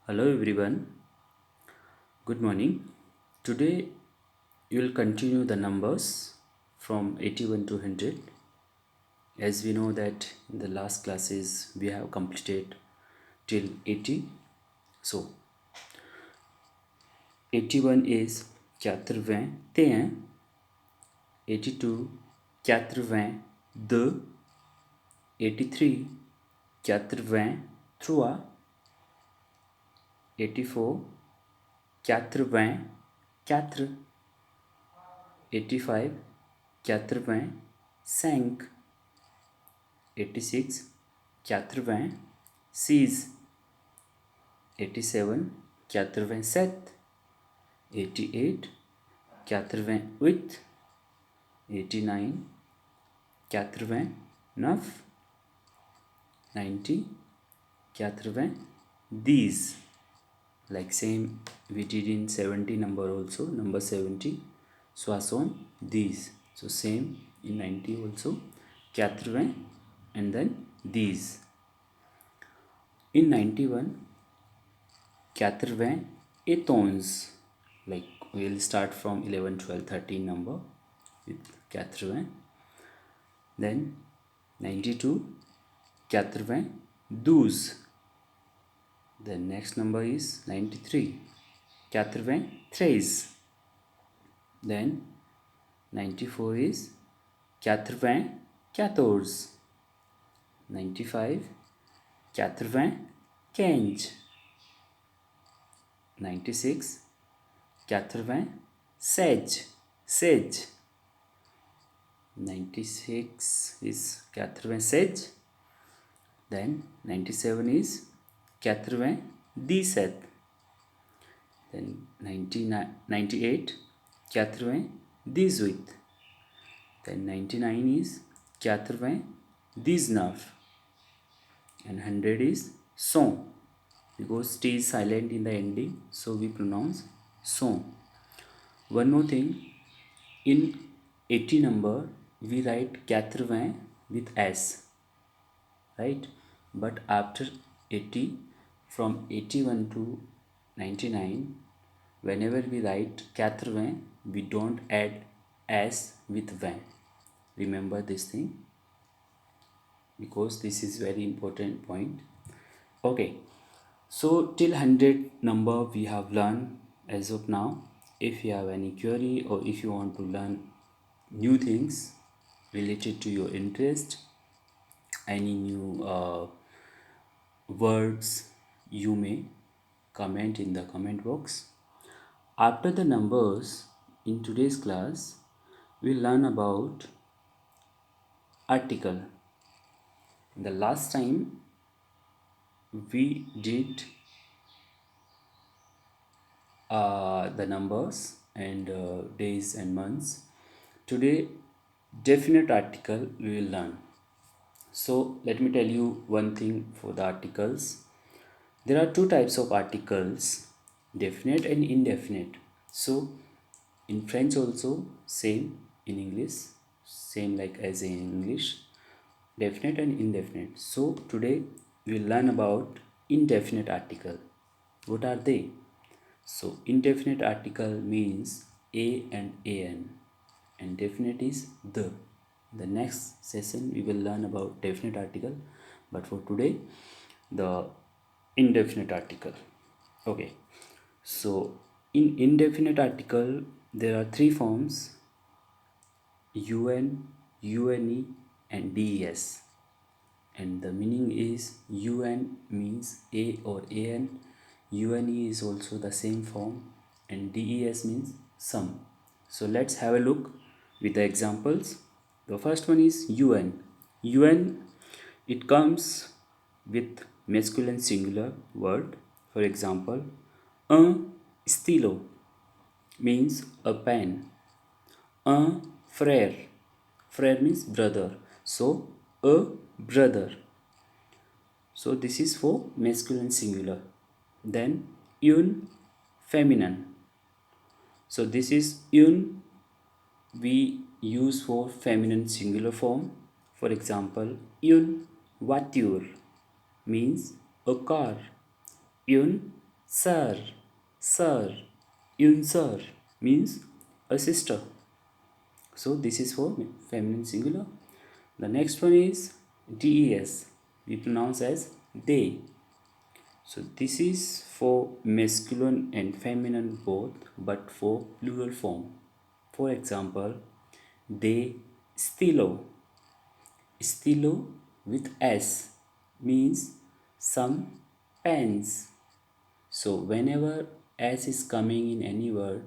Hello everyone, good morning. Today you will continue the numbers from 81 to 100. As we know that in the last classes we have completed till 80. So 81 is 81, 82 82, 83 83, 84 84, 85 85, 86 86, 87 87, 88 88, 89 89, 90 90, these like same we did in 70 number also, number 70 Swason these, so same in 90 also 80, and then these in 91 80 et 11, like we'll start from 11 12 13 number with 80, then 92 92, the next number is 93 93, then 94 is 94, 95 95, 96 96, 96 is 96, then 97 is 97, then 99 98 98, then 99 is 99, and 100 is 100, because T is silent in the ending, so we pronounce 100. One more thing, in 80 number we write 80 with S, right? But after 80, from 81 to 99, whenever we write 80, we don't add S with 20. Remember this thing, because this is very important point. Okay, so till 100 number we have learned as of now. If you have any query or if you want to learn new things related to your interest, any new words, you may comment in the comment box. After the numbers, in today's class we'll learn about article. The last time we did the numbers and days and months. Today definite article we will learn. So let me tell you one thing for the articles. There are two types of articles, definite and indefinite. So in French also same, in English same like as in English, definite and indefinite. So today we will learn about indefinite article. What are they? So indefinite article means a and an, and definite is the. The next session we will learn about definite article, but for today the indefinite article. Okay, so in indefinite article there are three forms: un, une, and des, and the meaning is un means a or an, une is also the same form, and des means some. So let's have a look with the examples. The first one is un. Un, it comes with masculine singular word. For example, un stylo means a pen. Un frère, frère means brother, so a brother. So this is for masculine singular. Then une feminine, so this is une we use for feminine singular form. For example, une voiture means a car. Une Sir, sir, yun sir means a sister. So this is for feminine singular. The next one is des. We pronounce as they. So this is for masculine and feminine both, but for plural form. For example, they stilo. Stilo with s means some pens. So whenever s is coming in any word,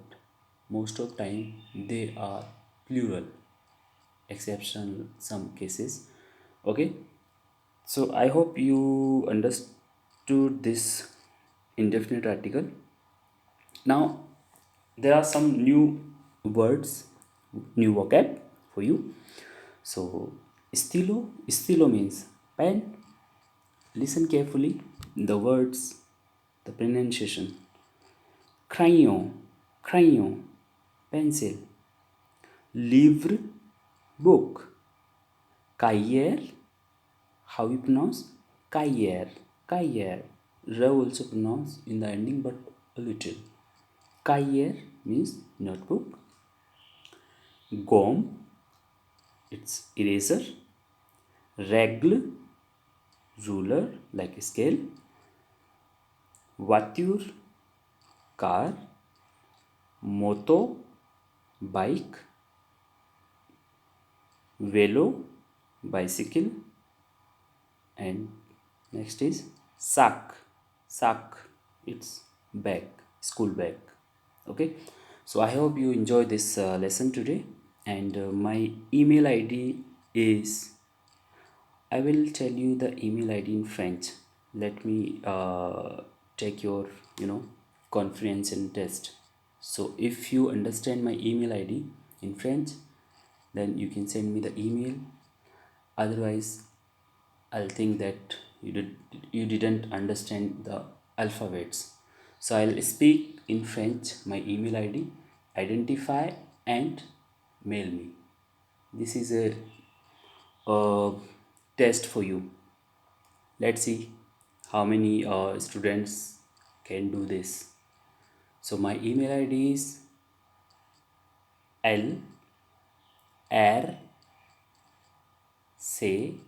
most of time they are plural, exception some cases. Okay, so I hope you understood this indefinite article. Now there are some new words, new vocab for you. So stilo means pen. Listen carefully the words, the pronunciation. Crayon, crayon, pencil. Livre, book. Cahier, how you pronounce? Cahier, cahier. R also pronounced in the ending but a little. Cahier means notebook. Gomme, it's eraser. Règle, ruler like a scale. Voiture, car. Moto, bike. Velo, bicycle. And next is sack. Sack, it's bag, school bag. Okay, so I hope you enjoy this lesson today. And my email id is, I will tell you the email id in French. Let me take your comprehension test. So if you understand my email id in French, then you can send me the email. Otherwise I'll think that you didn't understand the alphabets. So I'll speak in French my email ID, identify and mail me. This is a test for you. Let's see how many students can do this. So my email ID is L R C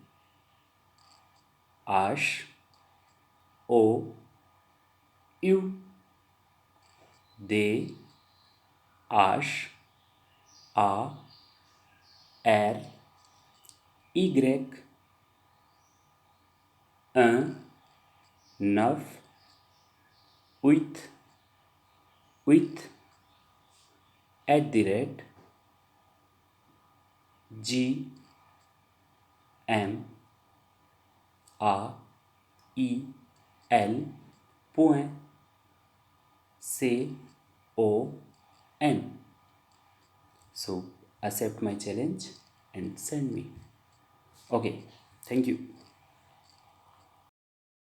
H O U D H A R Y 1 9 8 8 G M A I L point COM. So accept my challenge and send me. Okay, thank you.